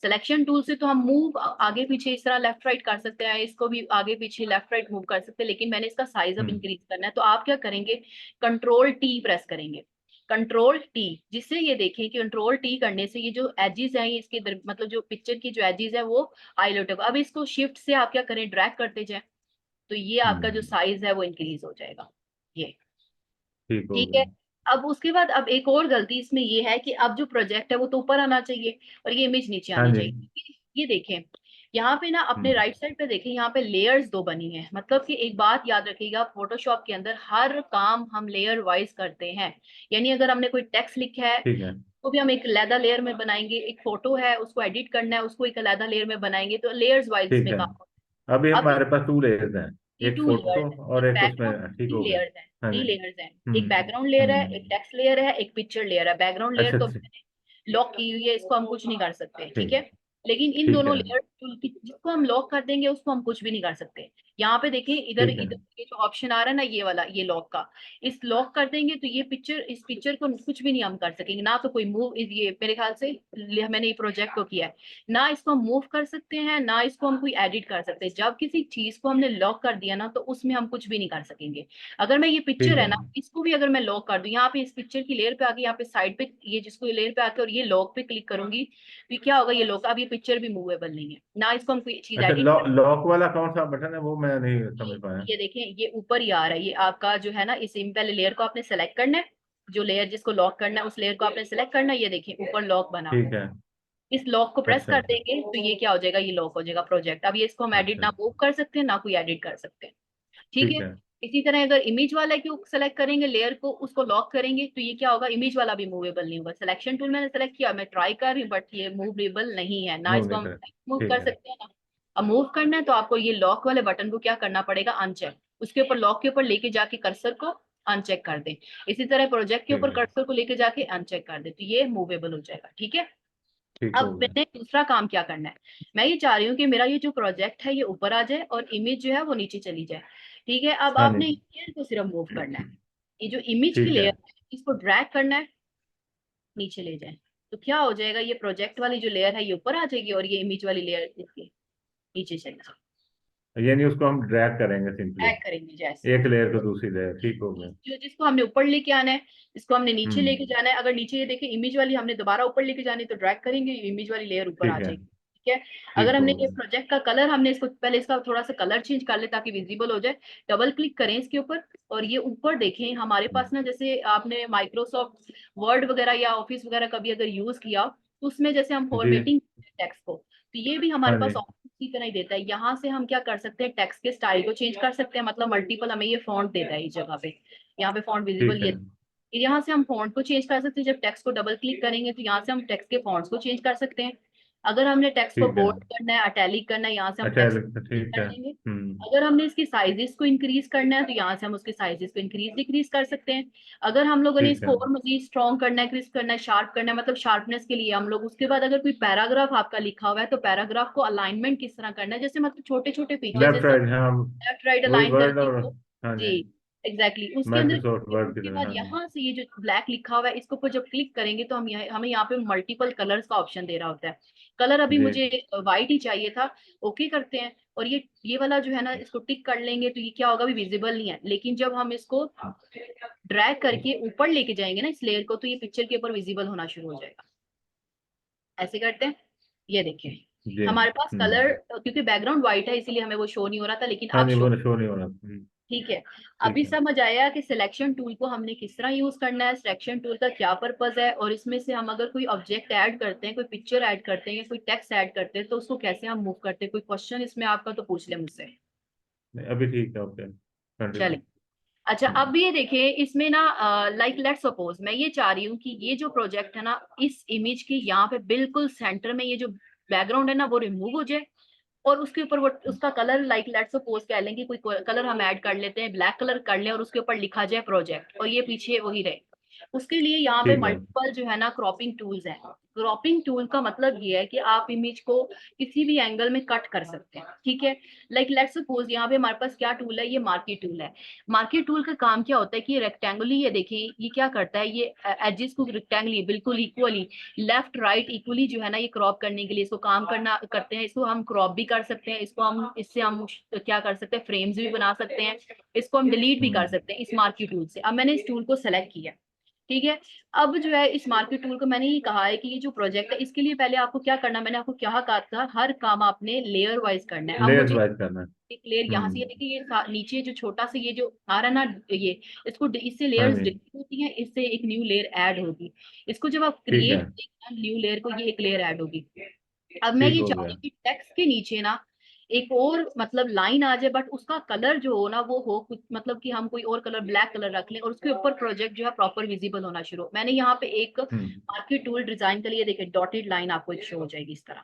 सिलेक्शन टूल से तो हम मूव आगे पीछे इस तरह लेफ्ट राइट कर सकते हैं, इसको भी आगे पीछे लेफ्ट राइट मूव कर सकते हैं, लेकिन मैंने इसका साइज अब हम्म। इंक्रीज करना है, तो आप क्या करेंगे, कंट्रोल टी प्रेस करेंगे, कंट्रोल टी, जिससे ये देखें कि कंट्रोल टी करने से ये जो एजेस हैं इसके मतलब जो पिक्चर की जो एजेस है वो हाईलाइट होगा। अब इसको शिफ्ट से आप क्या करें, ड्रैग करते जाएं, तो ये आपका जो हम्म, साइज है वो इंक्रीज हो जाएगा, ये। ठीक हो ठीक है। गया। अब उसके बाद अब एक और गलती इसमें ये है कि अब जो प्रोजेक्ट है वो तो ऊपर आना चाहिए, और ये इमेज नीचे हाँ आनी जी। चाहिए। ये देखें, यहाँ पे ना अपने हम्म। राइट साइड पे देखें, यहाँ पे लेयर्स दो बनी हैं, मतलब कि एक बात याद रखिएगा, फोटोशॉप के अंदर हर काम हम लेयर वाइज करते हैं। यानी अगर हमने कोई टेक्स्ट लिखा है ठीक है। तो भी हम एक अलहदा लेयर में बनाएंगे, एक फोटो है उसको एडिट करना है उसको एक अलहदा लेयर में बनाएंगे, तो लेयर्स वाइज ठीक इसमें है। काम होता अभी है। अब हमारे पास टू लेयर्स हैं, ये एक टू फोटो लेयर्स है, और एक एक उसमें, बैकग्राउंड, ठीक थ्री हो गया। लेयर्स हैं, हाँ थ्री जी। लेयर्स हैं, एक बैकग्राउंड लेयर है, एक हम्म। टेक्स्ट लेयर है, एक पिक्चर लेयर है। बैकग्राउंड लेयर अच्छा तो अच्छा। मैंने लॉक की हुई है, इसको हम कुछ नहीं कर सकते, ठीक ठीक। है। लेकिन इन ठीक दोनों है। लेयर जिसको हम लॉक कर देंगे उसको हम कुछ भी नहीं कर सकते। यहाँ पे देखिए, इधर ठीक है। इधर ये जो ऑप्शन आ रहा है ना, ये वाला, ये लॉक का, इस लॉक कर देंगे तो ये पिक्चर, इस पिक्चर को कुछ भी नहीं हम कर सकेंगे, ना तो कोई मूव, ये मेरे ख्याल से मैंने ये प्रोजेक्ट को किया है, ना इसको हम मूव कर सकते हैं, ना इसको हम कोई एडिट कर सकते हैं। जब किसी चीज को हमने लॉक कर दिया ना, तो उसमें हम कुछ भी नहीं कर सकेंगे। अगर मैं ये पिक्चर ठीक है है। ना, इसको भी अगर मैं लॉक कर दूं, यहाँ पे इस पिक्चर की लेयर पे आके यहाँ पे साइड पे, ये जिसको ये लेयर पे आके और ये लॉक पे क्लिक करूंगी, तो ये क्या होगा, ये लॉक, अब ये पिक्चर भी मूवेबल नहीं है, ना इसको हम कोई चीज अच्छा, एडिट कर। लॉक वाला कौन सा बटन है वो मैं नहीं समझ पाया। ये देखें, ये ऊपर ही आ रहा है, ये आपका जो है ना, इस पहले लेयर को आपने सेलेक्ट करना है, जो लेयर जिसको लॉक करना है उस लेयर को आपने सेलेक्ट करना है, ये देखिए ऊपर लॉक बना हुआ ठीक है। है। इस लॉक को प्रेस अच्छा कर अच्छा। देंगे तो ये क्या हो जाएगा, ये लॉक हो जाएगा प्रोजेक्ट। अब ये इसको हम एडिट अच्छा। ना मूव कर सकते हैं, ना कोई एडिट कर सकते हैं, ठीक ठीक है। है। इसी तरह अगर इमेज वाला क्यों सेलेक्ट करेंगे, लेयर को उसको लॉक करेंगे, तो ये क्या होगा, इमेज वाला भी मूवेबल नहीं होगा। सिलेक्शन टूल मैंने सेलेक्ट किया, मैं ट्राई कर रही हूँ, बट ये मूवेबल नहीं है, ना मूव इसको नहीं हम कर। मूव ठीक कर है। सकते हैं ना। अब मूव करना है तो आपको ये लॉक वाले बटन को क्या करना पड़ेगा, अनचेक, उसके ऊपर लॉक के ऊपर लेके जाके कर्सर को अनचेक कर दें। इसी तरह प्रोजेक्ट के ठीक ऊपर है। कर्सर को लेके जाके अनचेक कर दें, तो ये मूवेबल हो जाएगा, ठीक है। ठीक अब हो गया। मैंने दूसरा काम क्या करना है, मैं ये चाह रही हूँ कि मेरा ये जो प्रोजेक्ट है ये ऊपर आ जाए और इमेज जो है वो नीचे चली जाए, ठीक है। अब हाँ आपने जी। लेयर को सिर्फ मूव करना है, ये जो इमेज की ठीक है। लेयर है इसको ड्रैग करना है, नीचे ले जाए, तो क्या हो जाएगा, ये प्रोजेक्ट वाली जो लेयर है ये ऊपर आ जाएगी, और ये इमेज वाली लेयर इसकी नीचे चली जाएगी। यानी उसको हम ड्रैग करेंगे सिंपली, ड्रैग करेंगे जैसे, एक लेयर को दूसरी लेयर, ठीक हो गया। जो जिसको हमने ऊपर लेके आना है, इसको हमने नीचे हम्म। लेके जाना है। अगर नीचे ये देखिए इमेज वाली हमने दोबारा ऊपर लेके जानी है, तो ड्रैग करेंगे, इमेज वाली लेयर ऊपर आ ठीक है। जाएगी, ठीक है। अगर ठीक हमने हो ये गया। प्रोजेक्ट का कलर, हमने इसको पहले इसका थोड़ा सा कलर चेंज कर ले ताकि विजिबल हो जाए, डबल क्लिक करें इसके ऊपर, और ये ऊपर देखें हमारे पास ना, जैसे आपने माइक्रोसॉफ्ट वर्ड वगैरह या ऑफिस वगैरह कभी अगर यूज किया, तो उसमें जैसे हम जी। फॉर्मेटिंग टेक्स्ट को, तो ये भी हमारे हाँ पास जी। की तरह ही देता है। यहाँ से हम क्या कर सकते हैं, टेक्स्ट के स्टाइल को चेंज कर सकते हैं, मतलब मल्टीपल हमें ये फॉन्ट देता है इस जगह पे, यहाँ पे फॉन्ट विजिबल ठीक है। ये, यहाँ से हम फॉन्ट को चेंज कर सकते हैं। जब टेक्स्ट को डबल क्लिक करेंगे तो यहाँ से हम टेक्स्ट के फॉन्ट्स को चेंज कर सकते हैं, अगर हमने टेक्स्ट को ठीक है। बोल्ड करना है, अटैलिक करना है, यहाँ से हम अच्छा टेक्स्ट ठीक कर है। लेंगे। अगर हमने इसकी साइजेस को इंक्रीज करना है तो यहाँ से हम उसके साइजेस को इंक्रीज डिक्रीज कर सकते हैं। अगर हम लोगों ने ठीक इसको है। और मजीद स्ट्रॉन्ग करना है, क्रिस्प करना है, शार्प करना है, मतलब शार्पनेस के लिए हम लोग उसके बाद अगर कोई पैराग्राफ आपका लिखा हुआ है तो पैराग्राफ को अलाइनमेंट किस तरह करना है, जैसे मतलब छोटे छोटे फीचर्स लेफ्ट जैसे राइट, हाँ। लेफ्ट राइट वही अलाइन वर्ड करके और, इसको। हाँ जी, जी, एग्जैक्टली उसके अंदर माइक्रोसॉफ्ट वर्ड की उसके तरह, बाद हाँ जी। यहाँ से ये जो ब्लैक लिखा हुआ है इसको ऊपर जब क्लिक करेंगे तो हमें यहाँ पे मल्टीपल कलर्स का ऑप्शन दे रहा होता है। कलर अभी जी। मुझे वाइट ही चाहिए था। ओके करते हैं, और ये वाला जो है ना इसको टिक कर लेंगे तो ये क्या होगा, अभी विजिबल नहीं है, लेकिन जब हम इसको ड्रैग करके ऊपर लेके जाएंगे ना इस लेयर को तो ये पिक्चर के ऊपर विजिबल होना शुरू हो जाएगा। ऐसे करते हैं, ये देखिए जी। हमारे पास कलर, क्योंकि बैकग्राउंड व्हाइट है इसीलिए हमें वो शो नहीं हो रहा था, लेकिन हाँ अब जी, शो। वो शो नहीं हो रहा। ठीक है, ठीक अभी है। समझ आया कि सिलेक्शन टूल को हमने किस तरह यूज करना है, सिलेक्शन टूल का क्या पर्पज है, और इसमें से हम अगर कोई ऑब्जेक्ट ऐड करते हैं, कोई पिक्चर ऐड करते हैं या कोई टेक्स्ट ऐड करते हैं तो उसको कैसे हम मूव करते हैं। कोई क्वेश्चन इसमें आपका तो पूछ ले मुझसे। नहीं, अभी ठीक है, ओके, कंटिन्यू। चलिए, अच्छा अब ये देखिए इसमें ना लाइक लेट्स सपोज मैं ये चाह रही हूँ कि ये जो प्रोजेक्ट है ना इस इमेज के यहाँ पे बिल्कुल सेंटर में ये जो बैकग्राउंड है ना वो रिमूव हो जाए, और उसके ऊपर वो उसका कलर लाइक लेट्स सपोज कह लें कि कोई कलर हम ऐड कर लेते हैं, ब्लैक कलर कर लें और उसके ऊपर लिखा जाए प्रोजेक्ट और ये पीछे वही रहे। उसके लिए यहाँ पे ठीक है। मल्टीपल जो है ना क्रॉपिंग टूल्स हैं। क्रॉपिंग टूल का मतलब ये है कि आप इमेज को किसी भी एंगल में कट कर सकते हैं, ठीक है। लाइक लेट्स सपोज यहाँ पे हमारे पास क्या टूल है, ये मार्केट टूल है। मार्केट टूल का काम क्या होता है कि रेक्टेंगुलर, ये देखिए ये क्या करता है, ये एजेस को रेक्टेंगुलर बिल्कुल इक्वली लेफ्ट राइट इक्वली जो है ना ये क्रॉप करने के लिए इसको काम करना करते हैं। इसको हम क्रॉप भी कर सकते हैं, इसको हम इससे हम क्या कर सकते हैं, फ्रेम्स भी बना सकते हैं, इसको हम डिलीट भी कर हम्म। सकते हैं इस मार्केट टूल से। अब मैंने इस टूल को सेलेक्ट किया, ठीक है। अब जो है इस मार्केट टूल को मैंने ये कहा है कि ये जो प्रोजेक्ट है इसके लिए पहले आपको क्या करना है, मैंने आपको क्या कहा था, हर काम आपने लेयर वाइज करना है। अब लेयर्स मुझे वाइज करना है। एक लेयर यहाँ से, ये हम्म। देखिए ये नीचे जो छोटा सा ये जो आ रहा है ना, ये इसको इससे हाँ लेयर्स जी। डिलीट होती हैं, इससे एक न्यू लेयर ऐड होगी। इसको जब आप ठीक है। क्रिएट न्यू लेयर को, ये एक लेयर ऐड होगी। अब मैं ठीक ये हो चाह रही गया। हूँ कि टेक्स्ट के नीचे ना एक और मतलब लाइन आ जाए, बट उसका कलर जो हो ना वो हो कुछ मतलब कि हम कोई और कलर ब्लैक कलर रख लें और उसके ऊपर प्रोजेक्ट जो है प्रॉपर विजिबल होना शुरू हो। मैंने यहाँ पे एक हम्म। मार्केट टूल डिजाइन के लिए देखिए डॉटेड लाइन आपको एक शो हो जाएगी इस तरह।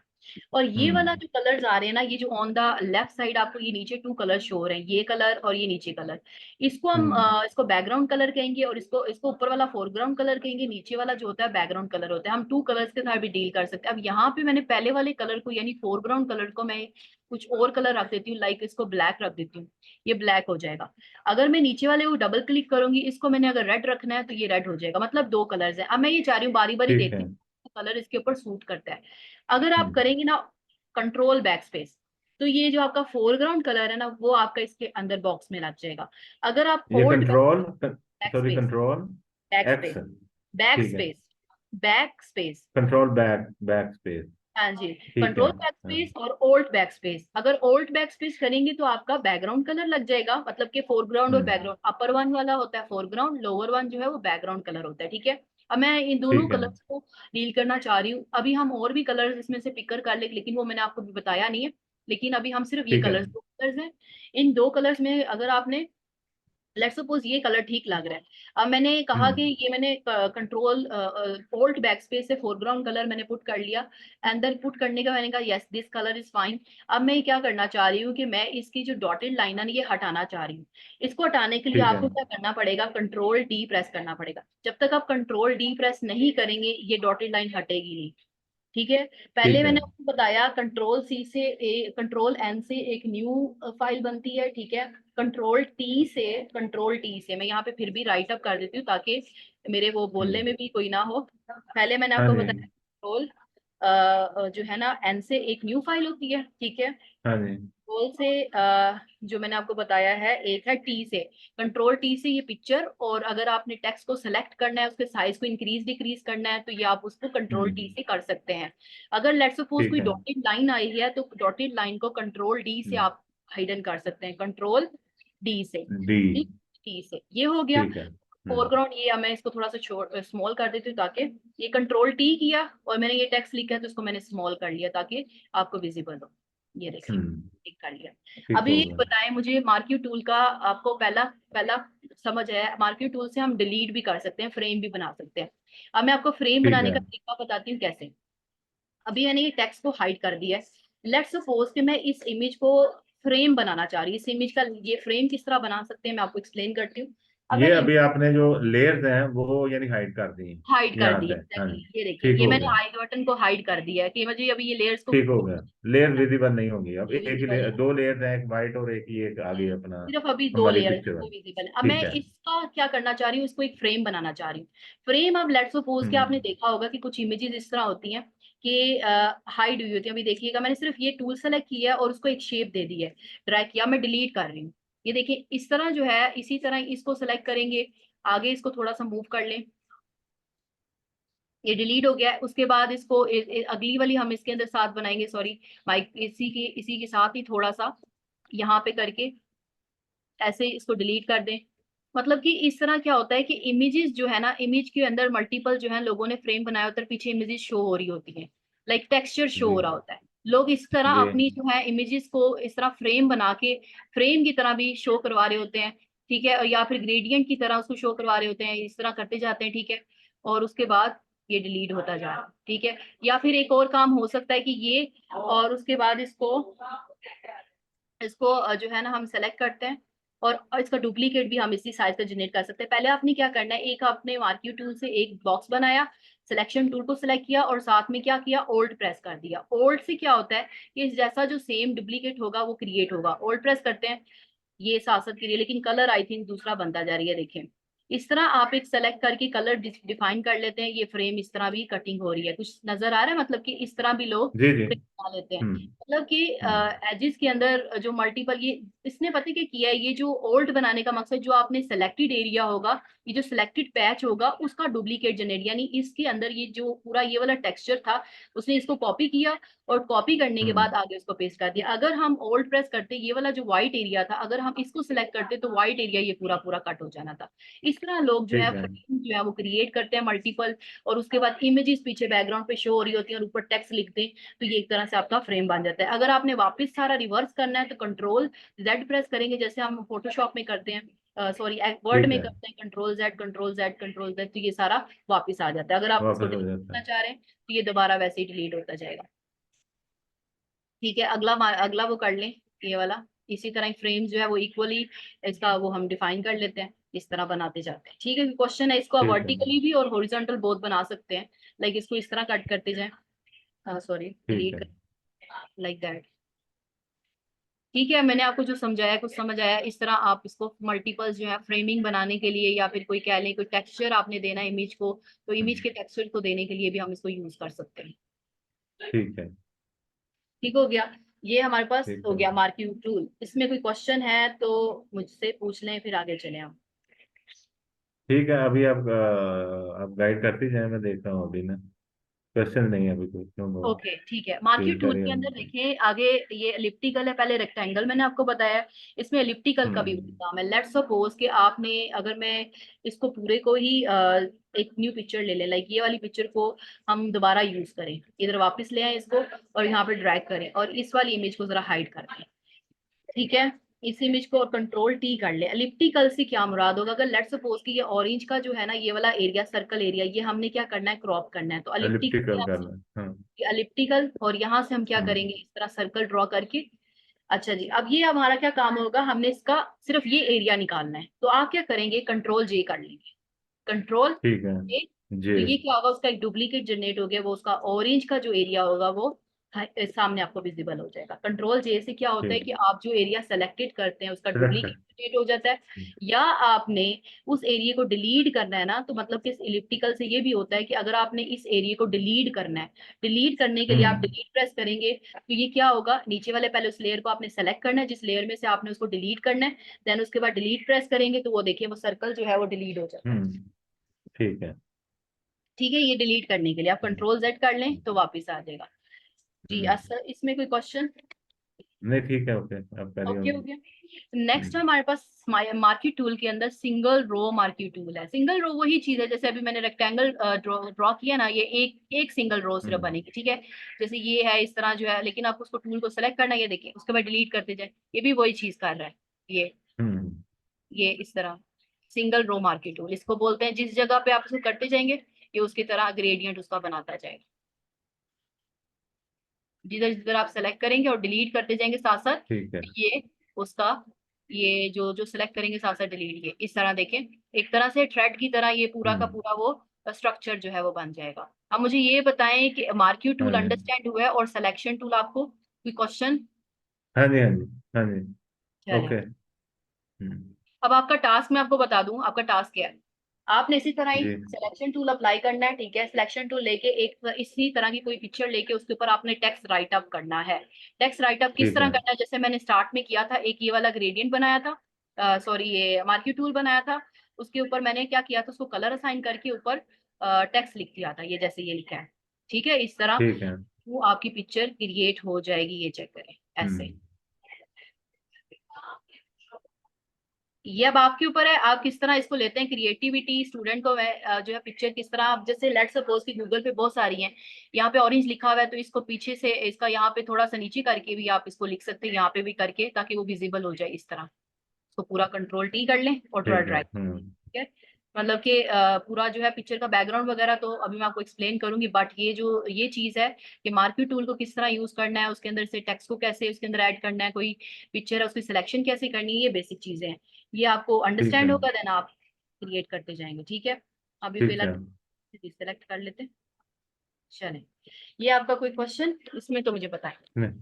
और ये वाला हम्म। जो कलर्स आ रहे हैं ना, ये जो ऑन द लेफ्ट साइड आपको ये नीचे टू कलर शो हो रहे हैं, ये कलर और ये नीचे कलर, इसको हम हम्म। इसको बैकग्राउंड कलर कहेंगे और इसको इसको ऊपर वाला फोरग्राउंड कलर कहेंगे, नीचे वाला जो होता है बैकग्राउंड कलर होता है। हम टू कलर्स के साथ भी डील कर सकते हैं। अब यहाँ पे मैंने पहले वाले कलर को यानी फोरग्राउंड कलर को मैं कुछ और कलर रख देती हूँ, लाइक इसको ब्लैक रख देती हूँ, ये ब्लैक हो जाएगा। अगर मैं नीचे वाले को डबल क्लिक करूंगी, इसको मैंने अगर रेड रखना है तो ये रेड हो जाएगा, मतलब दो कलर्स है। अब मैं ये चाह रही हूँ बारी बारी ठीक है। देखती हूँ कलर इसके ऊपर सूट करता है। अगर आप हम्म। करेंगे ना कंट्रोल बैक स्पेस तो ये जो आपका फोरग्राउंड कलर है ना वो आपका इसके अंदर बॉक्स में लग जाएगा। अगर आप ये hold control, back sorry, space, control back x. Space, back ठीक है। Space, back space, control back back space. हाँ जी, ठीक है। कंट्रोल बैक हाँ। स्पेस और ओल्ट बैक स्पेस। अगर ओल्ट बैक स्पेस करेंगे तो आपका बैकग्राउंड कलर लग जाएगा, मतलब कि फोरग्राउंड और हम्म। बैकग्राउंड, अपर वन वाला होता है फोरग्राउंड, लोअर वन जो है वो बैकग्राउंड कलर होता है, ठीक है। अब मैं इन दोनों ठीक है। कलर्स को डील करना चाह रही हूँ। अभी हम और भी कलर्स इसमें से पिकर कर ले, लेकिन वो मैंने आपको भी बताया नहीं है। लेकिन अभी हम सिर्फ ये ठीक है। कलर्स, दो कलर्स हैं। इन दो कलर्स में अगर आपने लेट्स सपोज ये कलर ठीक लग रहा है, अब मैंने कहा कि हम्म। ये मैंने कंट्रोल ओल्ट बैक स्पेस से फोरग्राउंड कलर मैंने पुट कर लिया। एंड देन पुट करने का मैंने कहा yes this colour is fine. अब मैं क्या करना चाह रही हूँ कि मैं इसकी जो डॉटेड लाइन है ना ये हटाना चाह रही हूँ। इसको हटाने के लिए ठीक है। आपको क्या करना पड़ेगा, कंट्रोल डी प्रेस करना पड़ेगा। जब तक आप कंट्रोल डी प्रेस नहीं करेंगे ये डॉटेड लाइन हटेगी नहीं, ठीक है। पहले ठीक है। मैंने आपको बताया कंट्रोल सी से कंट्रोल एन से एक न्यू फाइल बनती है, ठीक है। कंट्रोल टी से मैं यहाँ पे फिर भी राइट अप कर देती हूँ ताकि मेरे वो बोलने हम्म। में भी कोई ना हो। पहले मैंने हाँ आपको जी। बताया कंट्रोल जो है ना एन से एक न्यू फाइल होती है, ठीक है। हाँ जी। कंट्रोल से जो मैंने आपको बताया है एक है टी से, कंट्रोल टी से ये पिक्चर, और अगर आपने टेक्स्ट को सिलेक्ट करना है उसके साइज को इंक्रीज डिक्रीज करना है तो ये आप उसको कंट्रोल टी हम्म। से कर सकते हैं। अगर लेट्स सपोज ठीक कोई है। डॉटेड लाइन आई है तो डॉटेड लाइन को कंट्रोल डी से हम्म। आप हाइडन कर सकते हैं, कंट्रोल डी से, डी। ठीक, टी से ये हो गया। ठीक है। फोरग्राउंड ये मैं इसको थोड़ा सा स्मॉल कर देती हूँ ताकि ये कंट्रोल टी किया और मैंने ये टेक्स्ट लिखा है तो इसको मैंने स्मॉल कर लिया ताकि आपको विजिबल हो। ये देखिए हम्म। ठीक कर लिया। ठीक अभी हो गया। बताएं मुझे मार्क्यू टूल का, आपको पहला पहला समझ है, मार्क्यू टूल से हम डिलीट भी कर सकते हैं, फ्रेम भी बना सकते हैं। अब मैं आपको फ्रेम ठीक बनाने है। का तरीका बताती हूँ कैसे। अभी मैंने ये टेक्स्ट को हाइड कर दिया है। लेट्स सपोज कि मैं इस इमेज को फ्रेम बनाना चाह रही हूँ। इस इमेज का ये फ्रेम किस तरह बना सकते हैं मैं आपको एक्सप्लेन करती हूँ। ये अगर अभी आपने जो लेयर्स हैं वो यानी हाइड कर दी हाइड कर यहाँ दी से, हाँ जी। एग्जैक्टली, ये देखिए ठीक ये हो मैंने गया, हाइड बटन को हाइड कर दिया है कि मुझे अभी ये लेयर्स को ठीक हो गया। लेयर विजिबल नहीं होंगी अब, एक ही विजिबल, दो लेयर्स हैं, एक वाइट और एक ये आ गई अपना सिर्फ अभी दो हमारी लेयर पिक्चर में। विजिबल है। अब मैं ठीक है। इसका क्या करना चाह रही हूँ, इसको एक फ्रेम बनाना चाह रही हूँ। फ्रेम, अब लेट्स सपोज कि आपने हम्म। देखा होगा कि कुछ इमेजेस इस तरह होती हैं कि हाइड हुई होती है। अभी देखिएगा मैंने सिर्फ ये टूल सेलेक्ट किया है और उसको एक शेप दे दी है, ड्रैग किया, मैं डिलीट कर रही हूँ। ये देखिए इस तरह जो है, इसी तरह इसको सेलेक्ट करेंगे, आगे इसको थोड़ा सा मूव कर लें, ये डिलीट हो गया है। उसके बाद इसको अगली वाली हम इसके अंदर साथ बनाएंगे, सॉरी माइक, इसी के साथ ही थोड़ा सा यहाँ पे करके ऐसे इसको डिलीट कर दें। मतलब कि इस तरह क्या होता है कि इमेजेस जो है ना, इमेज के अंदर मल्टीपल जो है लोगों ने फ्रेम बनाया होता है, पीछे इमेजेस शो हो रही होती हैं, लाइक टेक्सचर शो जी हो रहा होता है। लोग इस तरह जी। अपनी जो है इमेजेस को इस तरह फ्रेम बना के फ्रेम की तरह भी शो करवा रहे होते हैं, ठीक है, और या फिर ग्रेडियंट की तरह उसको शो करवा रहे होते हैं, इस तरह करते जाते हैं, ठीक है। और उसके बाद ये डिलीट होता जा रहा है, ठीक है। या फिर एक और काम हो सकता है कि ये, और उसके बाद इसको इसको जो है ना हम सेलेक्ट करते हैं, और इसका डुप्लीकेट भी हम इसी साइज का जनरेट कर सकते हैं। पहले आपने क्या करना है, एक आपने मार्क्यू टूल से एक बॉक्स बनाया, सिलेक्शन टूल को सिलेक्ट किया और साथ में क्या किया, ओल्ड प्रेस कर दिया। ओल्ड से क्या होता है कि जैसा जो सेम डुप्लीकेट होगा वो क्रिएट होगा। ओल्ड प्रेस करते हैं, ये सासत के लिए, लेकिन कलर आई थिंक दूसरा बनता जा रही है, देखें। इस तरह आप एक सेलेक्ट करके कलर डिफाइन कर लेते हैं। ये फ्रेम इस तरह भी कटिंग हो रही है, कुछ नजर आ रहा है, मतलब कि इस तरह भी लोग जी जी। फ्रेम बना लेते हैं। हम्म मतलब कि हम्म। एजेस के अंदर जो मल्टीपल, ये इसने पता क्या किया है, ये जो ओल्ड बनाने का मकसद, जो आपने सेलेक्टेड एरिया होगा, ये जो सिलेक्टेड पैच होगा उसका डुप्लीकेट जनरेट, यानी इसके अंदर ये जो पूरा ये वाला टेक्सचर था उसने इसको कॉपी किया, और कॉपी करने के हम्म। बाद आगे उसको पेस्ट कर दिया। अगर हम ओल्ड प्रेस करते, ये वाला जो व्हाइट एरिया था, अगर हम इसको सिलेक्ट करते तो व्हाइट एरिया ये पूरा पूरा कट हो जाना था। इस तरह लोग जो है ठीक है। फ्रेम जो है वो क्रिएट करते हैं मल्टीपल, और उसके बाद इमेजेस पीछे बैकग्राउंड पे शो हो रही होती है और ऊपर टेक्स्ट लिख दें, तो ये एक तरह से आपका फ्रेम बन जाता है। अगर आपने वापस सारा रिवर्स करना है तो कंट्रोल जेड प्रेस करेंगे, जैसे हम फोटोशॉप में करते हैं, सॉरी वर्ड ठीक में है, करते हैं, control Z control Z control Z, तो ये सारा वापस आ जाता है। अगर आप इसको वापस हो डिलीट जाता करना है। चाह रहे हैं तो ये दोबारा वैसे ही डिलीट होता जाएगा, ठीक है। अगला अगला वो कर लें, ये वाला। इसी तरह फ्रेम जो है वो इक्वली इसका वो हम डिफाइन कर लेते हैं, इस तरह बनाते जाते हैं, ठीक है। क्वेश्चन है, इसको आप ठीक है। वर्टिकली भी और हॉरिजॉन्टल बोथ बना सकते हैं, लाइक इसको इस तरह कट करते जाएं, सॉरी ठीक डिलीट है। कर, लाइक दैट, ठीक है। मैंने आपको जो समझाया कुछ समझ आया। इस तरह आप इसको मल्टीपल जो है फ्रेमिंग बनाने के लिए, या फिर कोई कह लें कोई टेक्सचर आपने देना है इमेज को, तो इमेज हम्म, के टेक्सचर को देने के लिए भी हम इसको यूज कर सकते हैं। ठीक है। ठीक हो गया, ये हमारे पास ठीक हो है। गया मार्क्यू टूल। इसमें कोई क्वेश्चन है तो मुझसे पूछ लें, फिर आगे चले हम। ठीक है, अभी आप गाइड करती जाए, मैं देखता हूँ अभी ना। क्वेश्चन नहीं है अभी कोई, नो नो। ओके ठीक है, मार्क्यू फील टूल करें के हम। अंदर देखें आगे, ये एलिप्टिकल है, पहले रेक्टेंगल मैंने आपको बताया है, इसमें एलिप्टिकल का भी हम्म काम है। लेट्स सपोज कि आपने, अगर मैं इसको पूरे को ही एक न्यू पिक्चर ले लें, लाइक ये वाली पिक्चर को हम दोबारा यूज करें, इधर वापस ले आए इसको और यहाँ पे ड्रैग करें और इस वाली इमेज को जरा हाइड कर दें, ठीक है। इस इमेज को और कंट्रोल टी कर ले। एलिप्टिकल से क्या मुराद होगा, अगर लेट्स सपोज कि ये ऑरेंज का जो है ना, ये वाला एरिया सर्कल एरिया, ये हमने क्या करना है, क्रॉप करना है, तो एलिप्टिकल एलिप्टिकल, करना है, हाँ। एलिप्टिकल, और यहाँ से हम क्या हम्म करेंगे, इस तरह सर्कल ड्रॉ करके। अच्छा जी, अब ये हमारा क्या काम होगा, हमने इसका सिर्फ ये एरिया निकालना है, तो आप क्या करेंगे, कंट्रोल जे कर लेंगे, कंट्रोल ठीक है। जे। जी। तो ये क्या होगा, उसका एक डुप्लीकेट जनरेट हो गया, वो उसका ऑरेंज का जो एरिया होगा वो सामने आपको विजिबल हो जाएगा। कंट्रोल जे से क्या होता है ठीक। कि आप जो एरिया सेलेक्टेड करते हैं उसका सिलेक्ट डुप्लीकेट कर। जनरेट हो जाता है, या आपने उस एरिया को डिलीट करना है ना, तो मतलब कि इस इलिप्टिकल से ये भी होता है कि अगर आपने इस एरिया को डिलीट करना है, डिलीट करने के लिए आप हम्म डिलीट प्रेस करेंगे, तो ये क्या होगा, नीचे वाले पहले उस लेयर को आपने सेलेक्ट करना है जिस लेयर में से आपने उसको डिलीट करना है, देन उसके बाद डिलीट प्रेस करेंगे तो वो देखिए वो सर्कल जो है वो डिलीट हो जाता है, हम्म। ठीक है। ठीक है। ये डिलीट करने के लिए आप हम्म कंट्रोल जेड कर लें तो वापस आ जाएगा जी। हम्म। सर इसमें कोई क्वेश्चन? नहीं, ठीक है, ओके, अब करिए ओके हो हम। गया। नेक्स्ट हम्म हमारे पास मार्क्यू टूल के अंदर सिंगल रो मार्क्यू टूल है। सिंगल रो वही चीज है, जैसे अभी मैंने रेक्टेंगल ड्रॉ किया ना, ये एक एक सिंगल रो सिर्फ हम्म बनेगी, ठीक है। जैसे ये है इस तरह जो है, लेकिन आप उसको टूल को सेलेक्ट करना है, ये देखिए उसके बाद डिलीट करते जाए, ये भी वही चीज कर रहा है। हम्म। ये इस तरह सिंगल रो मार्क्यू टूल इसको बोलते हैं। जिस जगह पे आप उसको करते जाएंगे ये उसकी तरह ग्रेडियंट उसका बनाता जाएगा। जिधर जिधर आप सेलेक्ट करेंगे और डिलीट करते जाएंगे साथ साथ, ठीक है। ये उसका, ये जो जो सिलेक्ट करेंगे साथ साथ डिलीट, ये इस तरह देखें, एक तरह से थ्रेड की तरह ये पूरा का हम्म। पूरा वो स्ट्रक्चर जो है वो बन जाएगा। अब मुझे ये बताएं कि मार्क्यू हाँ टूल जी, अंडरस्टैंड हुआ है और सिलेक्शन टूल आपको कोई क्वेश्चन? हाँ जी, हाँ जी, हाँ जी। चलें, ओके। हम्म। अब आपका टास्क मैं आपको बता दूं, आपका टास्क क्या है। आपने इसी तरह ही जी। सिलेक्शन टूल अप्लाई करना है, ठीक है। सिलेक्शन टूल लेके एक इसी तरह की कोई पिक्चर लेके उसके ऊपर आपने टेक्स्ट राइट अप करना है। टेक्स्ट राइट अप किस ठीक तरह है। करना है, जैसे मैंने स्टार्ट में किया था, एक ये वाला ग्रेडियंट बनाया था, सॉरी ये मार्क्यू टूल बनाया था, उसके ऊपर मैंने क्या किया था, उसको कलर असाइन करके ऊपर टेक्स्ट लिख दिया था, ये जैसे ये लिखा है, ठीक है। इस तरह ठीक है। वो आपकी पिक्चर क्रिएट हो जाएगी, ये चेक करें ऐसे। हम्म। ये अब आपके ऊपर है, आप किस तरह इसको लेते हैं। क्रिएटिविटी स्टूडेंट को जो है पिक्चर किस तरह, आप जैसे लेट सपोज कि गूगल पे बहुत सारी हैं, यहाँ पे ऑरेंज लिखा हुआ है तो इसको पीछे से इसका यहाँ पे थोड़ा सा नीचे करके भी आप इसको लिख सकते हैं, यहाँ पे भी करके, ताकि वो विजिबल हो जाए इस तरह। इसको पूरा कंट्रोल टी कर लें और थोड़ा ठीक है। ड्रैग, ठीक है। मतलब कि पूरा जो है पिक्चर का बैकग्राउंड वगैरह तो अभी मैं आपको एक्सप्लेन करूंगी, बट ये जो ये चीज है कि मार्क्यू टूल को किस तरह यूज करना है, उसके अंदर से टेक्स्ट को कैसे उसके अंदर ऐड करना है, कोई पिक्चर है उसकी सिलेक्शन कैसे करनी है, ये बेसिक चीजें हैं। ये आपको ठीक अंडरस्टैंड है। होगा, देन आप क्रिएट करते जाएंगे, ठीक है। अभी ठीक पहला है। सिलेक्ट कर लेते हैं, चलें। ये आपका कोई क्वेश्चन इसमें तो मुझे बताएं। नहीं,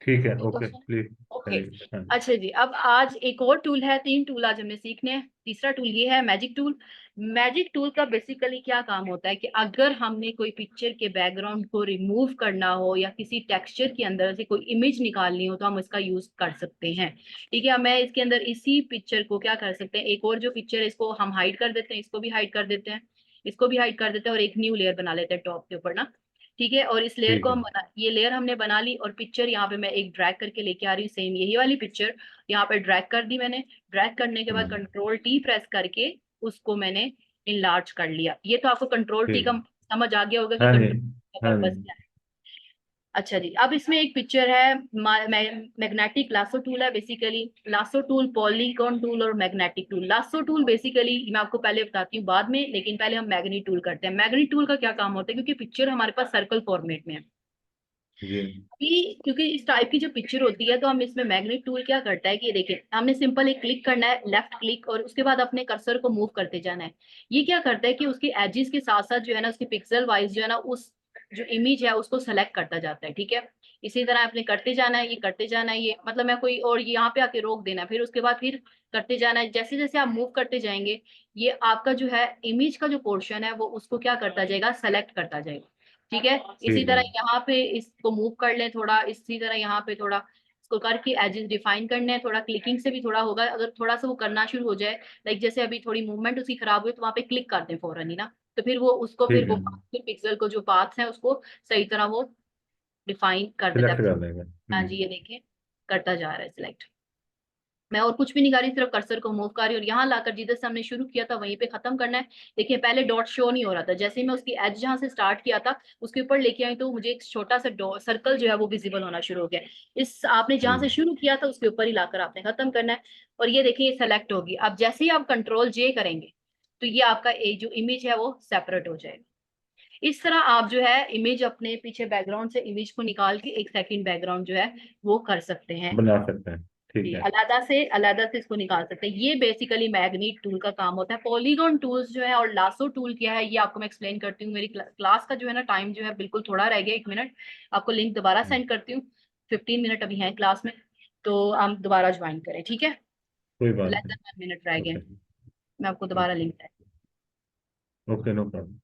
ठीक है। कोई ओके, क्वेश्चन? प्लीज। ओके। चलिए, हाँ। अच्छा जी, अब आज एक और टूल है, तीन टूल आज हमें सीखने हैं। तीसरा टूल ये है मैजिक टूल। मैजिक टूल का बेसिकली क्या काम होता है कि अगर हमने कोई पिक्चर के बैकग्राउंड को रिमूव करना हो या किसी टेक्सचर के अंदर से कोई इमेज निकालनी हो तो हम इसका यूज कर सकते हैं, ठीक है। मैं इसके अंदर इसी पिक्चर को क्या कर सकते हैं, एक और जो पिक्चर है इसको हम हाइड कर देते हैं, इसको भी हाइड कर देते हैं, इसको भी हाइड कर देते हैं और एक न्यू लेयर बना लेते हैं टॉप के ऊपर ना, ठीक है। और इस लेयर ठीक को है। हम बना, ये लेयर हमने बना ली और पिक्चर यहाँ पे मैं एक ड्रैग करके लेके आ रही हूँ, सेम यही वाली पिक्चर यहाँ पे ड्रैग कर दी मैंने। ड्रैग करने के बाद हम्म। कंट्रोल टी प्रेस करके उसको मैंने इनलार्ज कर लिया। ये तो आपको कंट्रोल टी ठीक का है। समझ आ गया होगा कि हाँ जी, कंट्रोल का हाँ जी। पर्पस क्या है। अच्छा जी, अब इसमें एक पिक्चर है, मैग्नेटिक लासो टूल है basically. Lasso tool, polygon tool और magnetic tool. Lasso tool basically मैं आपको पहले बताती हूँ बाद में, लेकिन पहले हम मैग्नेट टूल करते हैं। मैग्नेट टूल का क्या काम होता है, क्योंकि पिक्चर हमारे पास सर्कल फॉर्मेट में है जी। अभी, क्योंकि इस टाइप की जो पिक्चर होती है तो हम इसमें मैग्नेट टूल क्या करता है कि देखिए, हमने सिंपल एक क्लिक करना है, लेफ्ट क्लिक, और उसके बाद अपने कर्सर को मूव करते जाना है। ये क्या करता है कि उसके एजेस के साथ साथ जो है ना, उसके पिक्सल वाइज जो है ना, उस जो इमेज है उसको सेलेक्ट करता जाता है, ठीक है। इसी तरह आपने करते जाना है, ये करते जाना है, ये मतलब मैं कोई और ये यहाँ पे आके रोक देना है, फिर उसके बाद फिर करते जाना है। जैसे जैसे आप मूव करते जाएंगे ये आपका जो है इमेज का जो पोर्शन है वो उसको क्या करता जाएगा, सेलेक्ट करता जाएगा, ठीक है। इसी ठीक है। तरह यहाँ पे इसको मूव कर लें थोड़ा, इसी तरह यहाँ पे थोड़ा इसको करके एजेस डिफाइन करने हैं। थोड़ा क्लिकिंग से भी थोड़ा होगा, अगर थोड़ा सा वो करना शुरू हो जाए, लाइक जैसे अभी थोड़ी मूवमेंट उसकी खराब हुई तो वहां पे क्लिक कर दें फौरन ही ना, तो फिर वो उसको फिर ठीक वो है। पिक्सल को जो पाथ्स हैं उसको सही तरह वो डिफाइन कर देता सिलेक्ट है। कर लेंगे। हाँ जी, ये देखें करता जा रहा है सिलेक्ट। मैं और कुछ भी नहीं कर रही, सिर्फ कर्सर को मूव कर रही हूँ और यहाँ लाकर जिधर से हमने शुरू किया था वहीं पे खत्म करना है। देखिए पहले डॉट शो नहीं हो रहा था, जैसे ही मैं उसकी एज जहाँ से स्टार्ट किया था उसके ऊपर लेके आई तो मुझे एक छोटा सा सर्कल जो है वो विजिबल होना शुरू हो गया। इस आपने जी। जहाँ से शुरू किया था उसके ऊपर ही लाकर आपने खत्म करना है। और ये देखिए ये सेलेक्ट होगी। अब जैसे ही आप कंट्रोल जे करेंगे तो ये आपका जो इमेज है वो सेपरेट हो जाएगा। इस तरह आप जो है इमेज अपने पीछे बैकग्राउंड से इमेज को निकाल के एक सेकंड बैकग्राउंड जो है वो कर सकते हैं। बना सकते हैं। ठीक जी, है। अलग से इसको निकाल सकते हैं। ये बेसिकली मैग्नेट टूल का काम होता है। पॉलीगॉन टूल्स जो है और लासो टूल क्या है ये आपको मैं एक्सप्लेन करती हूँ। मेरी क्लास का जो है ना टाइम जो है बिल्कुल थोड़ा रह गया, 1 मिनट, आपको लिंक दोबारा हम्म। सेंड करती हूँ। 15 मिनट अभी हैं क्लास में, तो हम दोबारा ज्वाइन करें, ठीक है। कोई बात लेस नहीं। देन 1 मिनट रह गए, ओके। मैं आपको दोबारा okay. Link okay, no problem.